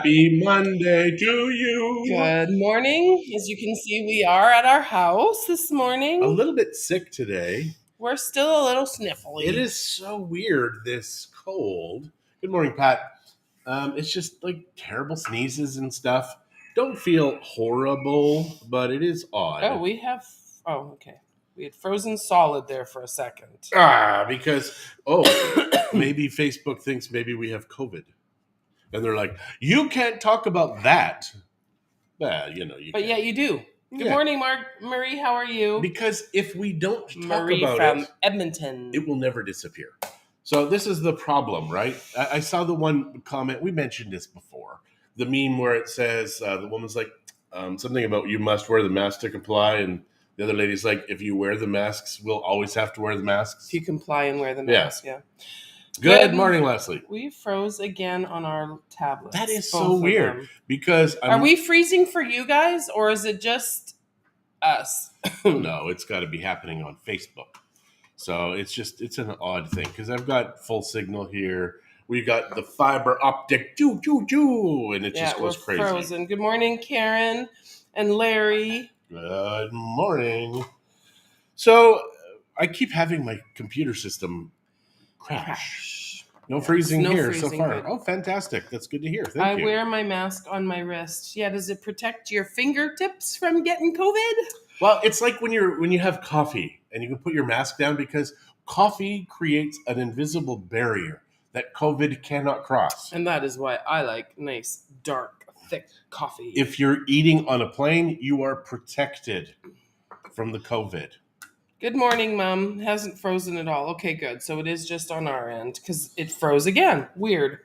Happy Monday to you. Good morning. As you can see, we are at our house this A morning. little bit sick today. We're still a little sniffly. It is so weird, this cold. Good morning, Pat. It's just like terrible sneezes and stuff. Don't feel horrible, but it is odd. Okay. We had frozen solid there for a second. Because, maybe Facebook thinks maybe we have COVID. And they're like, you can't talk about that. Well, you But can. yeah, you do. Good morning, Marie. How are you? Because if we don't talk Marie about from it, Edmonton. it will never disappear. So this is the problem, right? I saw the one comment, we mentioned this before, the meme where it says, the woman's like, something about you must wear the mask to comply, and the other lady's like, if you wear the masks, we'll always have to wear the masks. If you comply and wear the mask, yeah. Good morning, Leslie. We froze again on our tablets. That is so weird because are we freezing for you guys, or is it just us? No, it's got to be happening on Facebook. So it's an odd thing because I've got full signal here. We got the fiber optic, and it just goes crazy. Frozen. Good morning, Karen and Larry. Good morning. So I keep having my computer system crash. No freezing here so far. Good. Oh, fantastic. That's good to hear. Thank you. I wear my mask on my wrist. Yeah, does it protect your fingertips from getting COVID? Well, it's like when you have coffee and you can put your mask down because coffee creates an invisible barrier that COVID cannot cross. And that is why I like nice, dark, thick coffee. If you're eating on a plane, you are protected from the COVID. Good morning, Mom. Hasn't frozen at all. Okay, good. So it is just on our end because it froze again. Weird.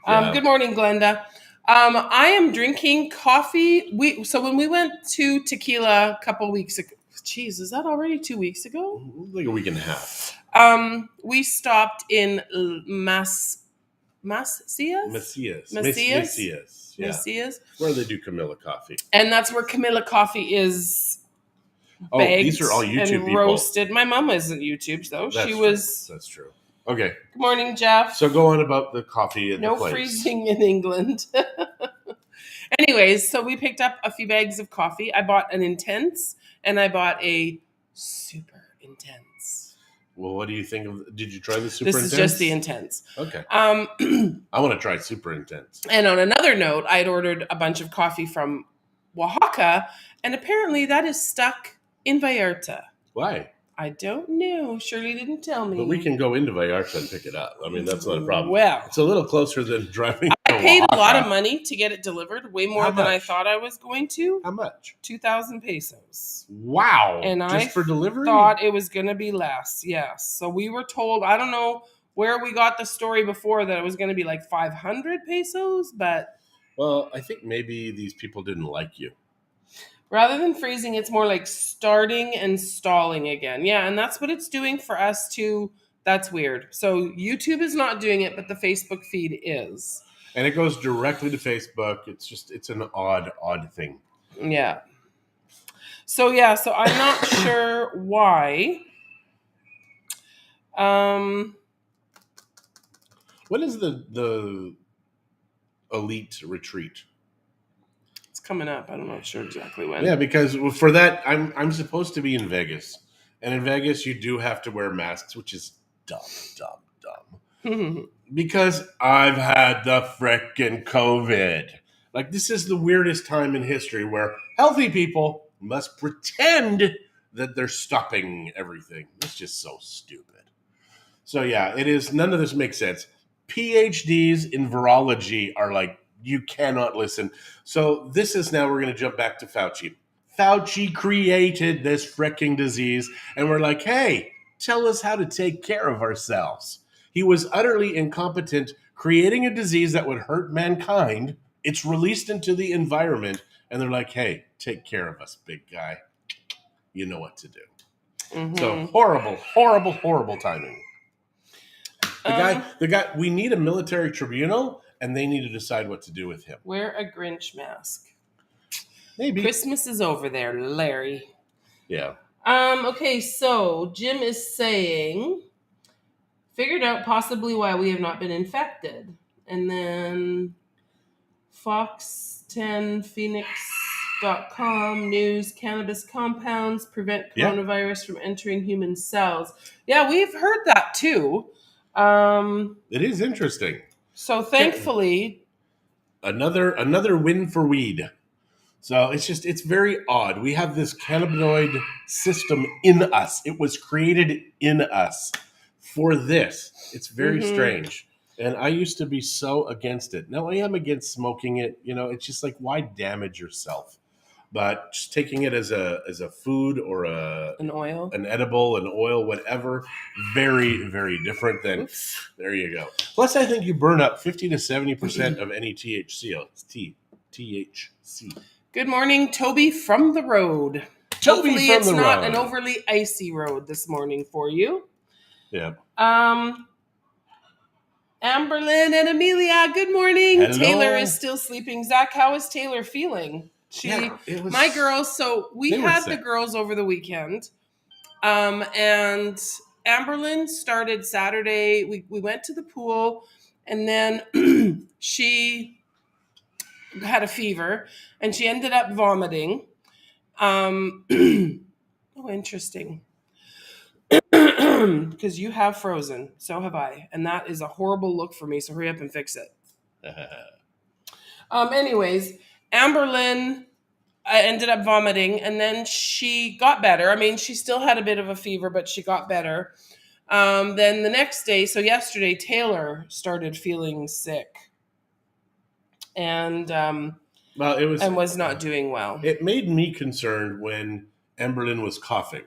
Good morning, Glenda. I am drinking coffee. So when we went to Tequila a couple weeks ago, geez, is that already 2 weeks ago? Like a week and a half. We stopped in Macias. Where they do Camilla coffee. And that's where Camilla coffee is. Oh, these are all YouTube and people. Roasted. My mom isn't YouTube though. That's true. Okay. Good morning, Jeff. So go on about the coffee and no the place. Freezing in England. Anyways, so we picked up a few bags of coffee. I bought an intense and I bought a super intense. Well, what do you think of? Did you try the super intense? This is just the intense. Okay. I want to try super intense. And on another note, I'd ordered a bunch of coffee from Oaxaca, and apparently that is stuck in Vallarta. Why? I don't know. Shirley didn't tell me. But we can go into Vallarta and pick it up. I mean, that's not a problem. Well, it's a little closer than driving. I paid a lot of money to get it delivered, way more than I thought I was going to. How much? 2,000 pesos. Wow. And just for delivery? Thought it was going to be less. Yes. So we were told, I don't know where we got the story before that it was going to be like 500 pesos, but. Well, I think maybe these people didn't like you. Rather than freezing, it's more like starting and stalling again. Yeah, and that's what it's doing for us too. That's weird. So YouTube is not doing it, but the Facebook feed is. And it goes directly to Facebook. It's an odd thing. Yeah. So I'm not sure why. When is the elite retreat? Coming up. I'm not sure exactly when. Yeah, because for that, I'm supposed to be in Vegas. And in Vegas, you do have to wear masks, which is dumb. Because I've had the frickin' COVID. Like, this is the weirdest time in history where healthy people must pretend that they're stopping everything. It's just so stupid. So, yeah, it is. None of this makes sense. PhDs in virology are like, you cannot listen. So this is now we're going to jump back to Fauci. Fauci created this freaking disease, and we're like, hey, tell us how to take care of ourselves. He was utterly incompetent, creating a disease that would hurt mankind. It's released into the environment, and they're like, hey, take care of us, big guy. You know what to do. Mm-hmm. So horrible timing. The guy, we need a military tribunal, and they need to decide what to do with him. Wear a Grinch mask. Maybe. Christmas is over there, Larry. Yeah. Okay, so Jim is saying, figured out possibly why we have not been infected. And then Fox 10, Phoenix.com news, cannabis compounds prevent coronavirus from entering human cells. Yeah, we've heard that too. It is interesting. So thankfully, another win for weed. So it's very odd. We have this cannabinoid system in us. It was created in us for this. It's very strange. And I used to be so against it. Now I am against smoking it. It's just like, why damage yourself? But just taking it as a food or an edible, an oil, whatever, very, very different than. Oops. There you go. Plus, I think you burn up 50 to 70% of any THC. THC. Good morning, Toby from the road. Hopefully it's not an overly icy road this morning for you. Yeah. Amberlynn and Amelia, good morning. Hello. Taylor is still sleeping. Zach, how is Taylor feeling? My girls, so we had the girls over the weekend. And Amberlynn started Saturday. We went to the pool, and then she had a fever, and she ended up vomiting. Oh, interesting. Because you have frozen, so have I, and that is a horrible look for me. So hurry up and fix it. Anyways, Amberlynn ended up vomiting, and then she got better. I mean, she still had a bit of a fever, but she got better. Then the next day, so yesterday, Taylor started feeling sick, and was not doing well. It made me concerned when Amberlynn was coughing.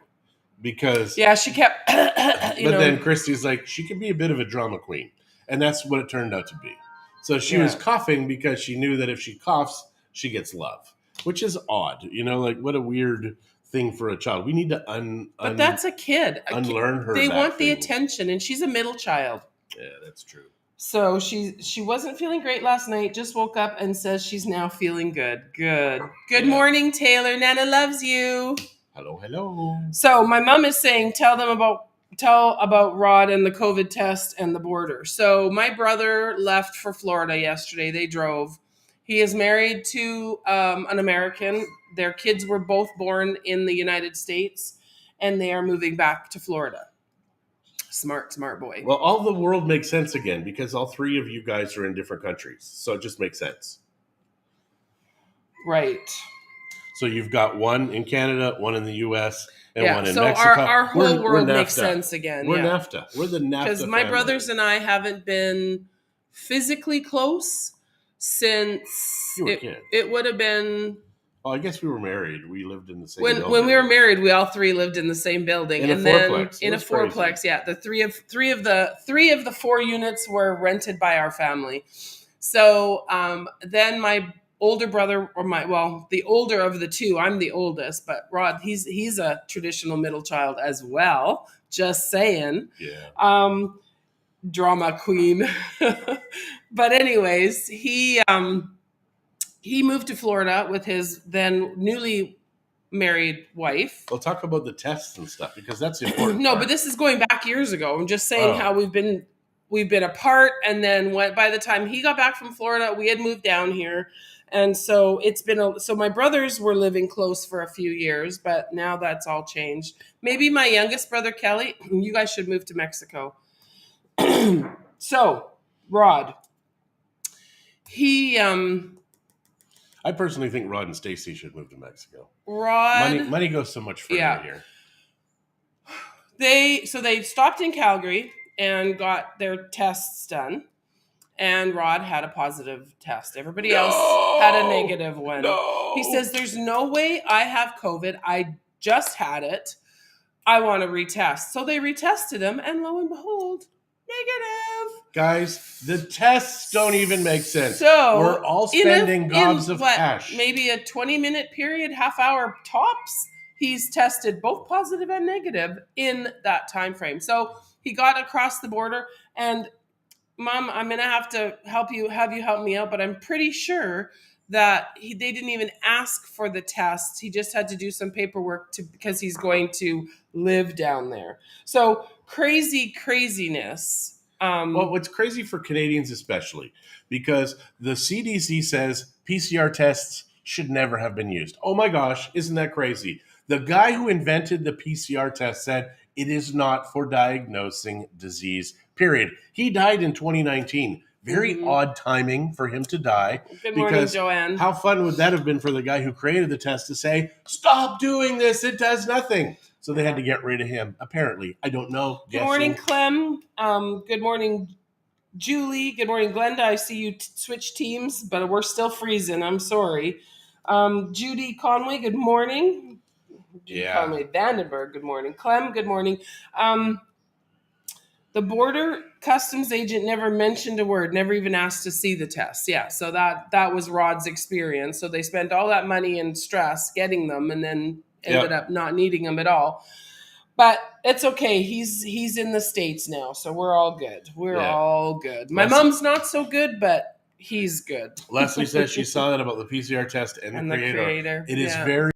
Because she kept then Christie's like, she could be a bit of a drama queen, and that's what it turned out to be. So she was coughing because she knew that if she coughs, she gets love, which is odd. Like, what a weird thing for a child. We need to but that's a kid. Unlearn her. They want the attention, and she's a middle child. Yeah, that's true. So she wasn't feeling great last night. Just woke up and says she's now feeling good. Good morning, Taylor. Nana loves you. Hello. So my mom is saying, tell about Rod and the COVID test and the border. So my brother left for Florida yesterday. They drove. He is married to an American. Their kids were both born in the United States, and they are moving back to Florida. Smart boy. Well, all the world makes sense again because all three of you guys are in different countries. So it just makes sense. Right. So you've got one in Canada, one in the U.S., and one in Mexico. So our whole world makes sense again. We're NAFTA. We're the NAFTA because my brothers and I haven't been physically close since it would have been. Well, I guess we were married. We lived in the same building. When we were married, we all three lived in the same building. In a fourplex. Yeah. The three of the 4 units were rented by our family. So then my older brother, the older of the two, I'm the oldest, but Rod, he's a traditional middle child as well. Just saying. Yeah. Drama queen. But anyways, he moved to Florida with his then newly married wife. We'll talk about the tests and stuff because that's important. No, but this is going back years ago. I'm just saying how we've been apart, and then by the time he got back from Florida, we had moved down here. And so so my brothers were living close for a few years, but now that's all changed. Maybe my youngest brother, Kelly, you guys should move to Mexico. So, Rod, I personally think Rod and Stacy should move to Mexico. Rod, money goes so much further here. They stopped in Calgary and got their tests done. And Rod had a positive test. Everybody else had a negative one. No. He says, there's no way I have COVID. I just had it. I want to retest. So they retested him, and lo and behold, negative. Guys, the tests don't even make sense. So we're all spending gobs of cash. Maybe a 20-minute period, half hour tops. He's tested both positive and negative in that time frame. So he got across the border, and Mom, I'm going to have to have you help me out, but I'm pretty sure that they didn't even ask for the test. He just had to do some paperwork because he's going to live down there. So craziness. Well, what's crazy for Canadians especially, because the CDC says PCR tests should never have been used. Oh my gosh, isn't that crazy? The guy who invented the PCR test said it is not for diagnosing disease, period. He died in 2019. Very odd timing for him to die. Good morning, Joanne. How fun would that have been for the guy who created the test to say, stop doing this, it does nothing. So they had to get rid of him, apparently. I don't know. Good morning, Clem. Good morning, Julie. Good morning, Glenda. I see you switch teams, but we're still freezing. I'm sorry. Judy Conway, good morning. Judy Conway Vandenberg, good morning. Clem, good morning. The border customs agent never mentioned a word, never even asked to see the test. Yeah, so that was Rod's experience. So they spent all that money and stress getting them and then ended up not needing them at all. But it's okay. He's in the States now, so we're all good. We're all good. My mom's not so good, but he's good. Leslie says she saw that about the PCR test and the creator. It is very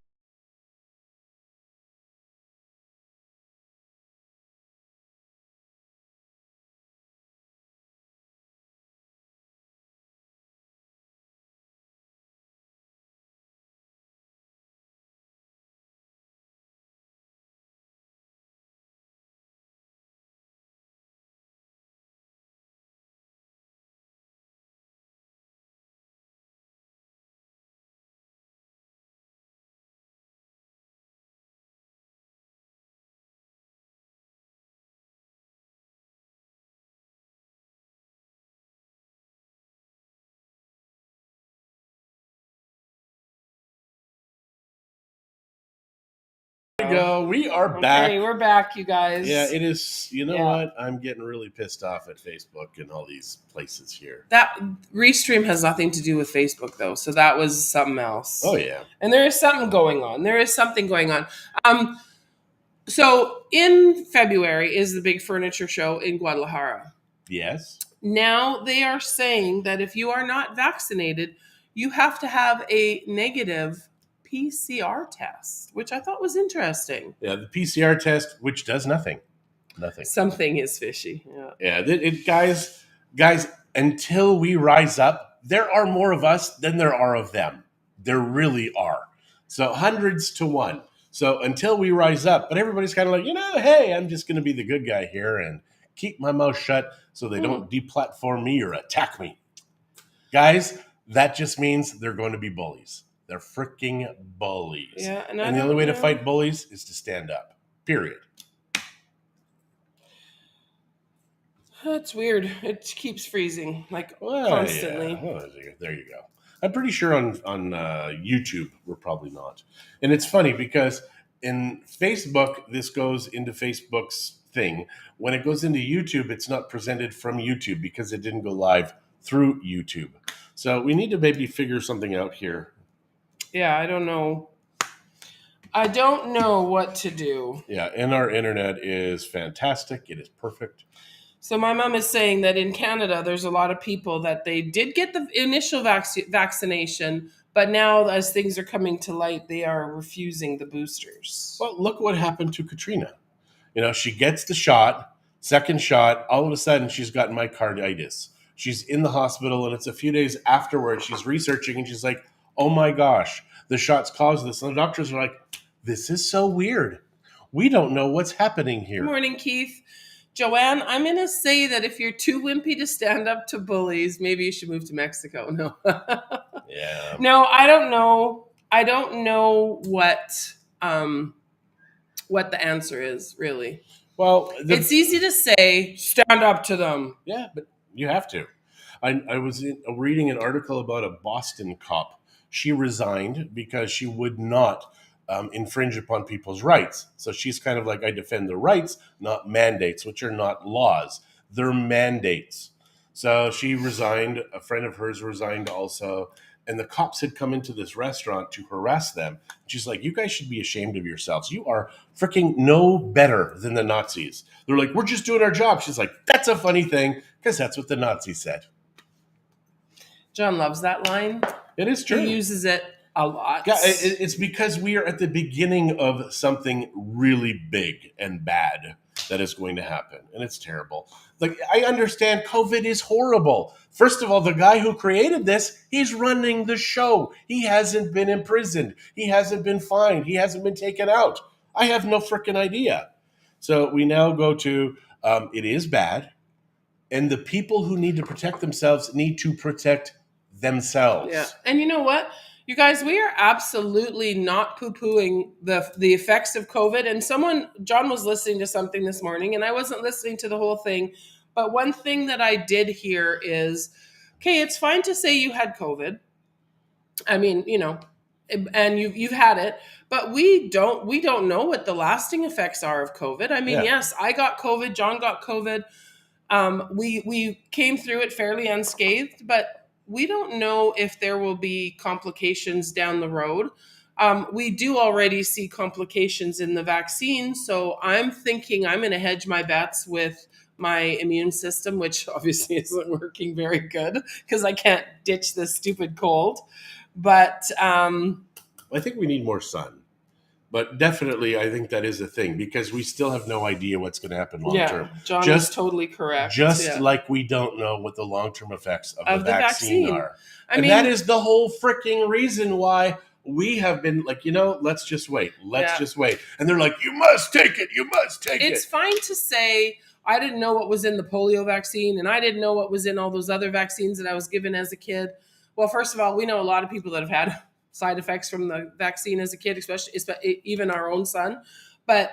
go. We are back. Okay, we're back, you guys. Yeah, it is. You know what? I'm getting really pissed off at Facebook and all these places here. That Restream has nothing to do with Facebook, though, so that was something else. Oh, yeah. And there is something going on. So in February is the big furniture show in Guadalajara. Yes. Now they are saying that if you are not vaccinated, you have to have a negative PCR test, which I thought was interesting. Yeah, the PCR test, which does nothing. Nothing. Something is fishy. Yeah. Guys, until we rise up, there are more of us than there are of them. There really are. So hundreds to one. So until we rise up, but everybody's kind of like, hey, I'm just going to be the good guy here and keep my mouth shut so they don't deplatform me or attack me. Guys, that just means they're going to be bullies. They're freaking bullies. Yeah, and the only way to fight bullies is to stand up. Period. That's weird. It keeps freezing, constantly. Yeah. Oh, there you go. I'm pretty sure on YouTube we're probably not. And it's funny because in Facebook, this goes into Facebook's thing. When it goes into YouTube, it's not presented from YouTube because it didn't go live through YouTube. So we need to maybe figure something out here. Yeah, I don't know. I don't know what to do. Yeah, and our internet is fantastic. It is perfect. So my mom is saying that in Canada, there's a lot of people that they did get the initial vaccination, but now as things are coming to light, they are refusing the boosters. Well, look what happened to Katrina. She gets the shot, second shot, all of a sudden she's got myocarditis. She's in the hospital, and it's a few days afterwards she's researching, and she's like, oh my gosh, the shots caused this. And the doctors are like, this is so weird. We don't know what's happening here. Good morning, Keith. Joanne, I'm going to say that if you're too wimpy to stand up to bullies, maybe you should move to Mexico. No. Yeah. No, I don't know. I don't know what the answer is, really. Well, it's easy to say, stand up to them. Yeah, but you have to. I was reading an article about a Boston cop. She resigned because she would not infringe upon people's rights. So she's kind of like, I defend the rights, not mandates, which are not laws. They're mandates. So she resigned. A friend of hers resigned also. And the cops had come into this restaurant to harass them. She's like, you guys should be ashamed of yourselves. You are freaking no better than the Nazis. They're like, we're just doing our job. She's like, that's a funny thing, because that's what the Nazis said. John loves that line. It is true. He uses it a lot. Yeah, it's because we are at the beginning of something really big and bad. that is going to happen. And it's terrible. Like, I understand COVID is horrible. First of all, the guy who created this, he's running the show. He hasn't been imprisoned. He hasn't been fined. He hasn't been taken out. I have no freaking idea. So we now go to, it is bad. And the people who need to protect themselves need to protect themselves. Yeah. And you know what? You guys, we are absolutely not poo-pooing the effects of COVID. And John was listening to something this morning, and I wasn't listening to the whole thing. But one thing that I did hear is, okay, it's fine to say you had COVID. I mean, and you've had it, but we don't know what the lasting effects are of COVID. I mean, yes, I got COVID. John got COVID. We came through it fairly unscathed, but we don't know if there will be complications down the road. We do already see complications in the vaccine, so I'm thinking I'm going to hedge my bets with my immune system, which obviously isn't working very good because I can't ditch this stupid cold. But I think we need more sun. But definitely, I think that is a thing because we still have no idea what's going to happen long term. John is totally correct. Like we don't know what the long-term effects of the vaccine are. And that is the whole freaking reason why we have been like, let's just wait. Let's just wait. And they're like, you must take it. You must take it. It's fine to say, I didn't know what was in the polio vaccine and I didn't know what was in all those other vaccines that I was given as a kid. Well, first of all, we know a lot of people that have had side effects from the vaccine as a kid, especially even our own son. But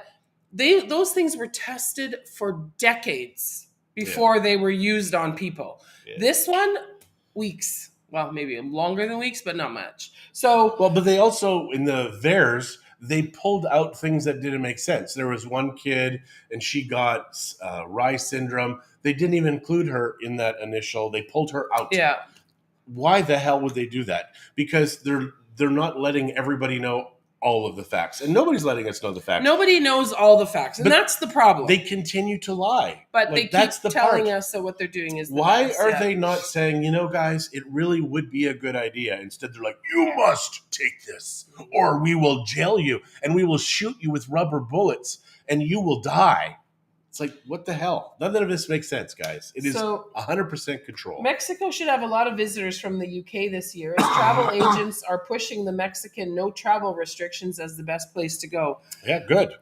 those things were tested for decades before they were used on people. Yeah. This one, weeks. Well, maybe longer than weeks, but not much. So, but they also, in the VAERS, they pulled out things that didn't make sense. There was one kid, and she got Rye syndrome. They didn't even include her in that initial. They pulled her out. Yeah. Why the hell would they do that? Because they're not letting everybody know all of the facts. And nobody's letting us know the facts. Nobody knows all the facts. And that's the problem. They continue to lie. But they keep telling us that what they're doing is the Why best. are they not saying, guys, it really would be a good idea? Instead, they're like, you must take this or we will jail you and we will shoot you with rubber bullets and you will die. It's like, what the hell? None of this makes sense, guys. It is 100% control. Mexico should have a lot of visitors from the UK this year, as travel agents are pushing the Mexican no travel restrictions as the best place to go. Yeah, good.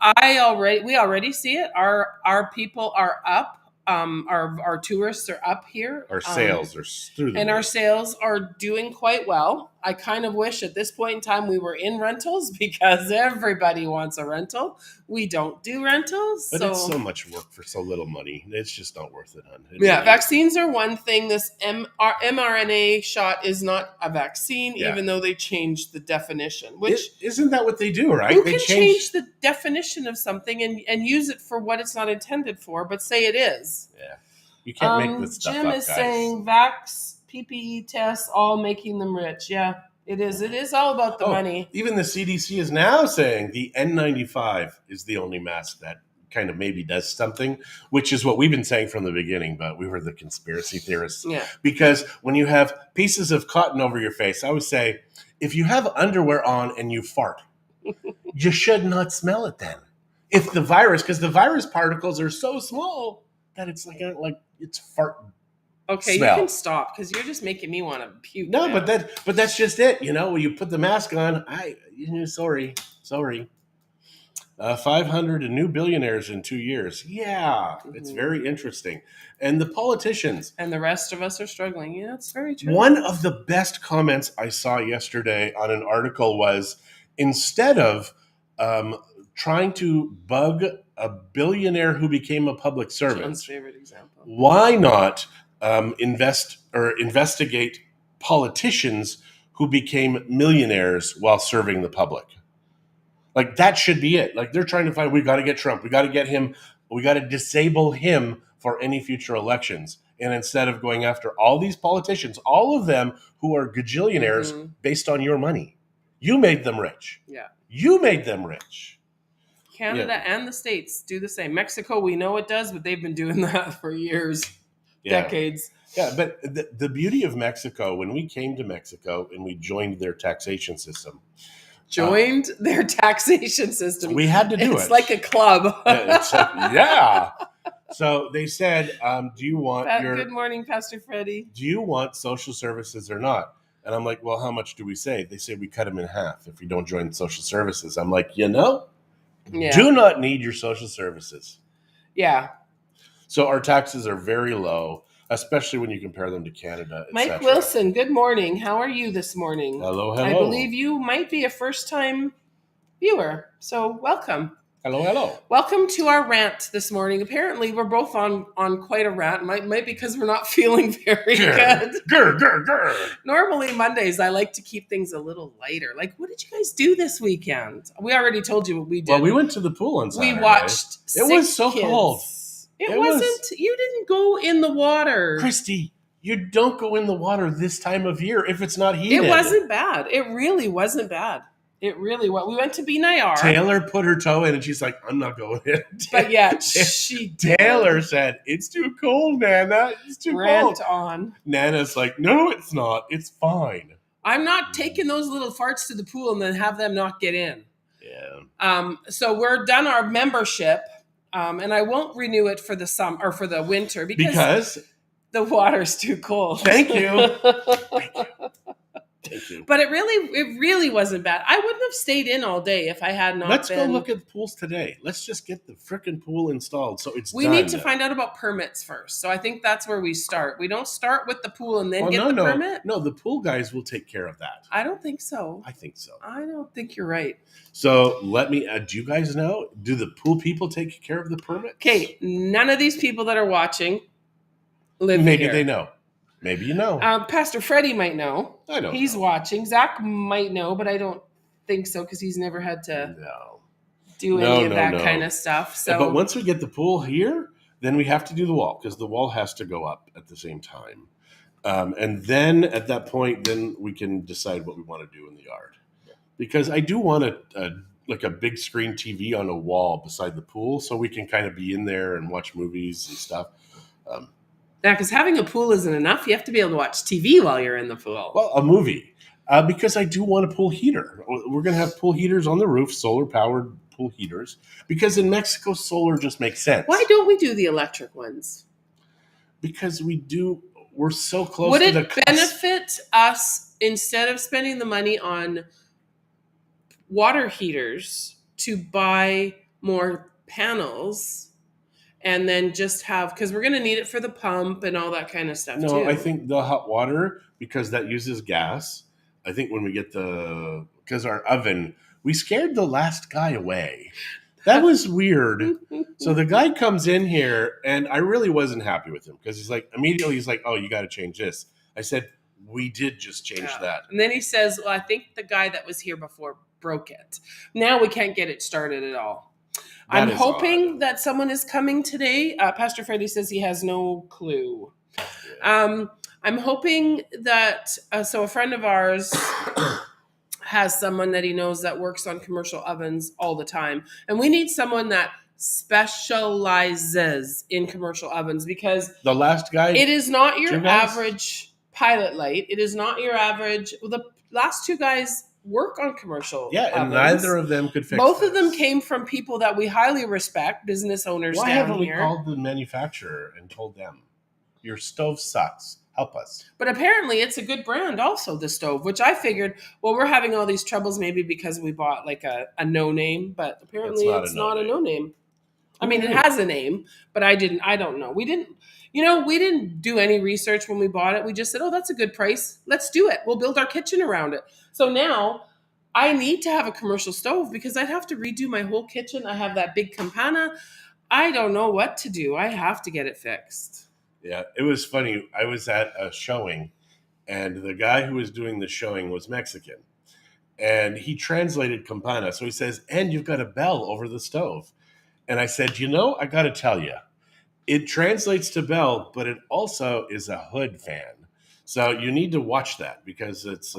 We already see it. Our people are up. Our tourists are up here. Our sales are through the and roof. Our sales are doing quite well. I kind of wish at this point in time we were in rentals because everybody wants a rental. We don't do rentals. But it's so much work for so little money. It's just not worth it, hon. Vaccines are one thing. This mRNA shot is not a vaccine, even though they changed the definition. Which isn't that what they do, right? Who can change the definition of something and use it for what it's not intended for, but say it is? Yeah. You can't make this stuff Jim up, is guys. saying PPE tests, all making them rich. Yeah, it is. It is all about the money. Even the CDC is now saying the N95 is the only mask that kind of maybe does something, which is what we've been saying from the beginning, but we were the conspiracy theorists. Yeah. Because when you have pieces of cotton over your face, I would say, if you have underwear on and you fart, you should not smell it then. If the virus, because the virus particles are so small that it's like it's fart. Okay, smell. You can stop because you're just making me want to puke. No, now. but that's just it. When you put the mask on, sorry. 500 new billionaires in 2 years. Yeah, it's very interesting. And the politicians. And the rest of us are struggling. Yeah, it's very true. One of the best comments I saw yesterday on an article was, instead of trying to bug a billionaire who became a public servant, John's favorite example. Why not investigate politicians who became millionaires while serving the public? Like, that should be it. Like, they're trying to find, we got to get Trump. We got to get him. We got to disable him for any future elections. And instead of going after all these politicians, all of them who are gajillionaires based on your money, you made them rich. Yeah. You made them rich. Canada and the States do the same. Mexico, we know it does, but they've been doing that for years, decades. Yeah, but the beauty of Mexico, when we came to Mexico and we joined their taxation system, joined their taxation system. We had to do it. It's like a club. Yeah. So they said, do you want Good morning, Pastor Freddie. Do you want social services or not? And I'm like, well, how much do we save? They say we cut them in half if you don't join social services. I'm like, do not need your social services. Yeah. So our taxes are very low, especially when you compare them to Canada. Mike Wilson, good morning. How are you this morning? Hello. I believe you might be a first-time viewer, so welcome. Hello. Welcome to our rant this morning. Apparently, we're both on quite a rant. Might because we're not feeling very good. Normally, Mondays, I like to keep things a little lighter. Like, what did you guys do this weekend? We already told you what we did. Well, we went to the pool on Saturday. We watched It was so cold. It wasn't. You didn't go in the water. Christie, you don't go in the water this time of year if it's not heated. It wasn't bad. It really wasn't bad. It really was. We went to Benayar. Taylor put her toe in and she's like, I'm not going in. But yeah, Taylor said, it's too cold, Nana. It's too cold. On. Nana's like, no, it's not. It's fine. I'm not taking those little farts to the pool and then have them not get in. Yeah. So we're done our membership. And I won't renew it for the summer or for the winter because the water's too cold. Thank you. Thank you. But it really wasn't bad. I wouldn't have stayed in all day if I had not. Let's go look at the pools today. Let's just get the frickin' pool installed so it's We need to find out about permits first. So I think that's where we start. We don't start with the pool and then get the permit. No, the pool guys will take care of that. I don't think so. I think so. I don't think you're right. So let me, do you guys know? Do the pool people take care of the permit? Okay, none of these people that are watching live here. Maybe they know. Maybe you know. Pastor Freddie might know. I don't He's watching. Zach might know, but I don't think so because he's never had to do any of that kind of stuff. So, but once we get the pool here, then we have to do the wall because the wall has to go up at the same time. And then at that point, then we can decide what we want to do in the yard. Because I do want a big screen TV on a wall beside the pool so we can kind of be in there and watch movies and stuff. Yeah, because having a pool isn't enough. You have to be able to watch TV while you're in the pool. Well, a movie. Because I do want a pool heater. We're going to have pool heaters on the roof, solar-powered pool heaters. Because in Mexico, solar just makes sense. Why don't we do the electric ones? Because we're so close to the Would it benefit us, instead of spending the money on water heaters, to buy more panels and then just have, because we're going to need it for the pump and all that kind of stuff too. No, I think the hot water, because that uses gas. I think when we get because our oven, we scared the last guy away. That was weird. So the guy comes in here and I really wasn't happy with him because he's like, oh, you got to change this. I said, we did just change that. And then he says, well, I think the guy that was here before broke it. Now we can't get it started at all. I'm hoping that someone is coming today. Pastor Freddie says he has no clue. I'm hoping that, so a friend of ours has someone that he knows that works on commercial ovens all the time. And we need someone that specializes in commercial ovens because the last guy, it is not your average pilot light. It is not your average. Well, the last two guys work on commercial ovens. And neither of them could fix Both of them came from people that we highly respect, business owners down here. Why haven't we called the manufacturer and told them, your stove sucks, help us? But apparently it's a good brand also, the stove, which I figured, well, we're having all these troubles maybe because we bought like a no-name, but apparently it's not a no-name. I mean, it has a name, but I don't know. We didn't do any research when we bought it. We just said, oh, that's a good price. Let's do it. We'll build our kitchen around it. So now I need to have a commercial stove because I'd have to redo my whole kitchen. I have that big campana. I don't know what to do. I have to get it fixed. Yeah, it was funny. I was at a showing and the guy who was doing the showing was Mexican and he translated campana. So he says, and you've got a bell over the stove. And I said, I got to tell you, it translates to bell, but it also is a hood fan. So you need to watch that because it's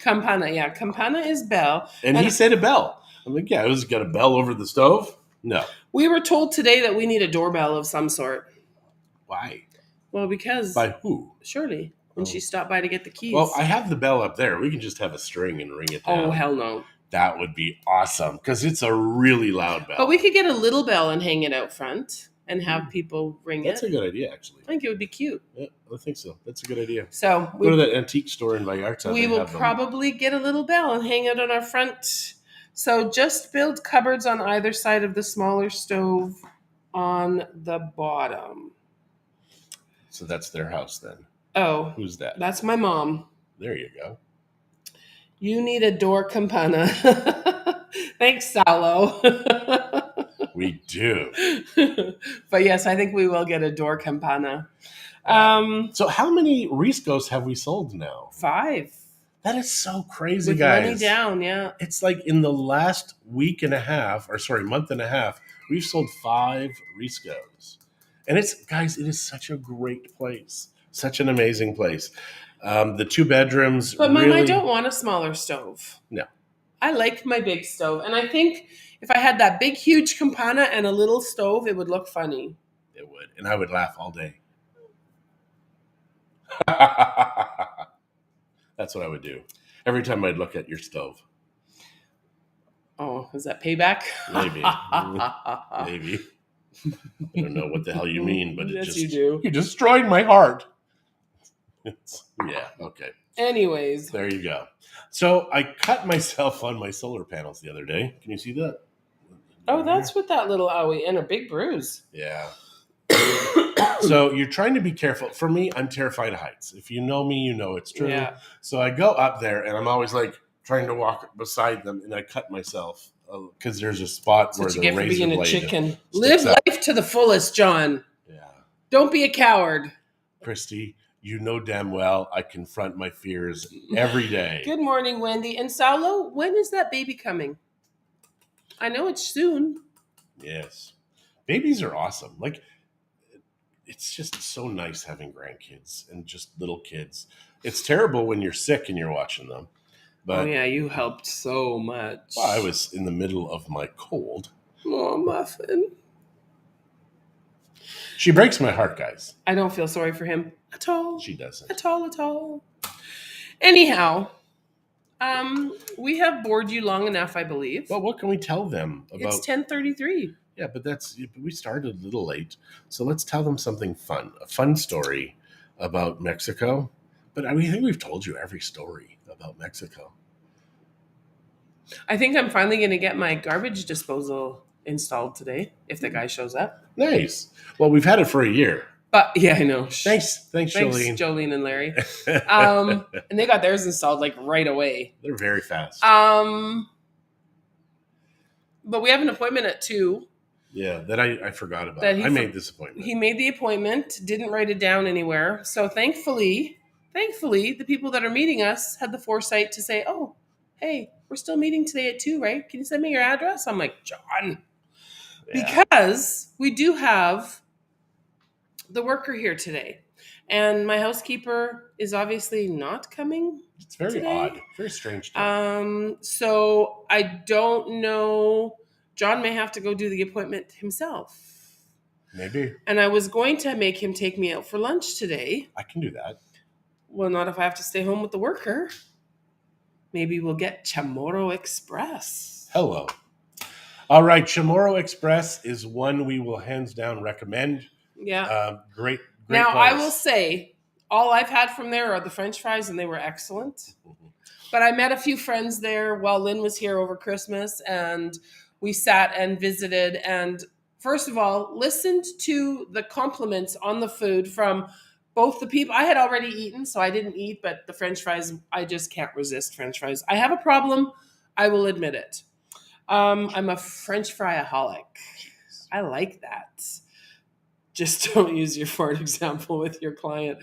campana. Yeah, campana is bell. And he said a bell. I'm like, yeah, it's got a bell over the stove? No. We were told today that we need a doorbell of some sort. Why? Well, because... By who? Shirley, when she stopped by to get the keys. Well, I have the bell up there. We can just have a string and ring it down. Oh, hell no. That would be awesome because it's a really loud bell. But we could get a little bell and hang it out front and have people ring That's it. a good idea, actually. I think it would be cute. Yeah, I think so. That's a good idea. So go to that antique store in Vallarta. We will probably get a little bell and hang it on our front. So just build cupboards on either side of the smaller stove on the bottom. So that's their house then. Oh. Who's that? That's my mom. There you go. You need a door campana. Thanks, Salo. We do. But yes, I think we will get a door campana. So how many Riscos have we sold now? 5. That is so crazy, with guys. Money down, yeah. It's like in the last month and a half, we've sold 5 Riscos. And it is such a great place. Such an amazing place. The 2 bedrooms. But Mom, I don't want a smaller stove. No. I like my big stove. And I think if I had that big, huge campana and a little stove, it would look funny. It would. And I would laugh all day. That's what I would do. Every time I'd look at your stove. Oh, is that payback? Maybe. Maybe. I don't know what the hell you mean, but yes, you do. You destroyed my heart. Yeah, okay. Anyways. There you go. So I cut myself on my solar panels the other day. Can you see that? Oh, that's with that little owie and a big bruise. Yeah. So you're trying to be careful. For me, I'm terrified of heights. If you know me, you know it's true. Yeah. So I go up there and I'm always like trying to walk beside them and I cut myself because there's a spot where the razor blade. That's what you get for being a chicken. Live life to the fullest, John. Yeah. Don't be a coward. Christie, you know damn well I confront my fears every day. Good morning, Wendy. And Saulo, when is that baby coming? I know it's soon. Yes. Babies are awesome. Like, it's just so nice having grandkids and just little kids. It's terrible when you're sick and you're watching them. But, oh, yeah, you helped so much. Well, I was in the middle of my cold. Oh, Muffin. She breaks my heart, guys. I don't feel sorry for him at all. She doesn't. At all. Anyhow, we have bored you long enough, I believe. Well, what can we tell them about? It's 10:33. Yeah, but we started a little late. So let's tell them something fun. A fun story about Mexico. But I think we've told you every story about Mexico. I think I'm finally going to get my garbage disposal installed today if the guy shows up. Nice. Well, we've had it for a year. But yeah, I know. Thanks, Jolene. Jolene and Larry. And they got theirs installed like right away. They're very fast. But we have an appointment at 2. Yeah, that I forgot about. I made this appointment. He made the appointment, didn't write it down anywhere. So thankfully, the people that are meeting us had the foresight to say, oh, hey, we're still meeting today at 2, right? Can you send me your address? I'm like, John. Yeah. Because we do have the worker here today. And my housekeeper is obviously not coming. It's very odd. Very strange. So I don't know. John may have to go do the appointment himself. Maybe. And I was going to make him take me out for lunch today. I can do that. Well, not if I have to stay home with the worker. Maybe we'll get Chamorro Express. Hello. All right. Chamorro Express is one we will hands down recommend. Yeah. Great now, place. I will say, all I've had from there are the French fries, and they were excellent. Mm-hmm. But I met a few friends there while Lynn was here over Christmas, and we sat and visited. And first of all, listened to the compliments on the food from both the people. I had already eaten, so I didn't eat, but the French fries, I just can't resist French fries. I have a problem. I will admit it. I'm a French fry-aholic. I like that. Just don't use your fart example with your client.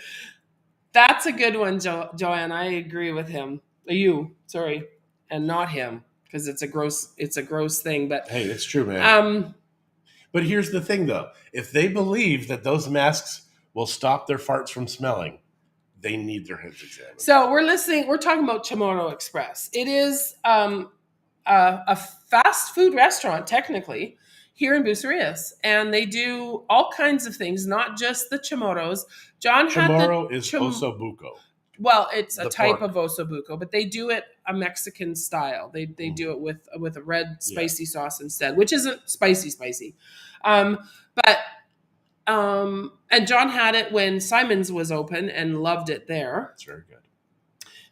That's a good one, Joanne. I agree with him. You, sorry, and not him, because it's a gross thing. But hey, it's true, man. But here's the thing, though: if they believe that those masks will stop their farts from smelling, they need their heads examined. So we're talking about Chamorro Express. It is a fast food restaurant, technically, here in Bucerias, and they do all kinds of things, not just the chamorros. Chamorro is osso buco. Well, it's a The type pork. of ossobuco, but they do it a Mexican style. They do it with a red spicy sauce instead, which isn't spicy. But and John had it when Simon's was open and loved it there. It's very good.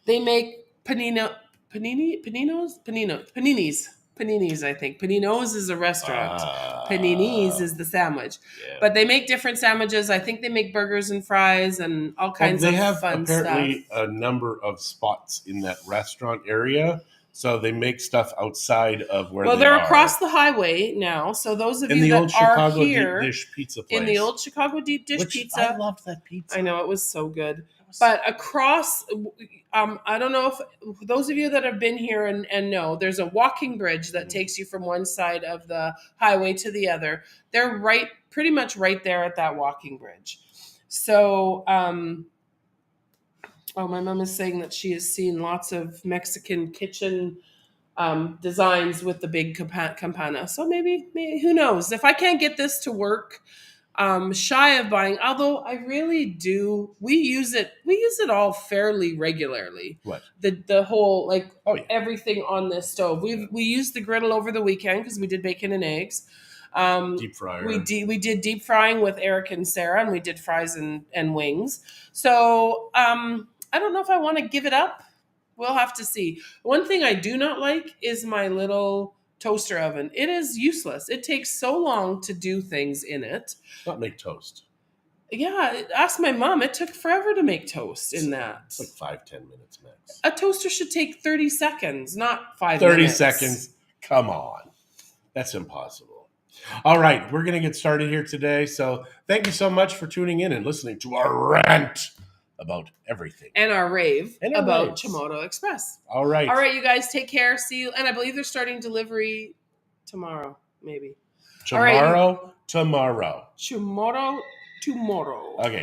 They make paninis, I think. Paninos is a restaurant. Paninis is the sandwich. Yeah. But they make different sandwiches. I think they make burgers and fries and all kinds of fun stuff. They have apparently a number of spots in that restaurant area. So they make stuff outside of where they are. Well, they're across the highway now. So those of you that are here deep dish pizza place. In the old Chicago deep dish pizza. I loved that pizza. I know, it was so good. But across, I don't know if those of you that have been here and know, there's a walking bridge that takes you from one side of the highway to the other. They're pretty much right there at that walking bridge. So, my mom is saying that she has seen lots of Mexican kitchen designs with the big campana. So maybe, who knows? If I can't get this to work, shy of buying, although I really do, we use it all fairly regularly. What? The whole, everything on this stove. We used the griddle over the weekend because we did bacon and eggs. Deep fryer. We did deep frying with Eric and Sarah, and we did fries and wings. So I don't know if I want to give it up. We'll have to see. One thing I do not like is my little toaster oven. It is useless. It takes so long to do things in it. Not make toast. Yeah, ask my mom. It took forever to make toast in that. It's like 5-10 minutes max. A toaster should take 30 seconds, not 5 30 minutes. 30 seconds. Come on. That's impossible. All right, we're going to get started here today. So thank you so much for tuning in and listening to our rant about everything. And our rave about Chimoto Express. All right. All right, you guys, take care. See you. And I believe they're starting delivery tomorrow, maybe. Tomorrow. Tomorrow. Okay.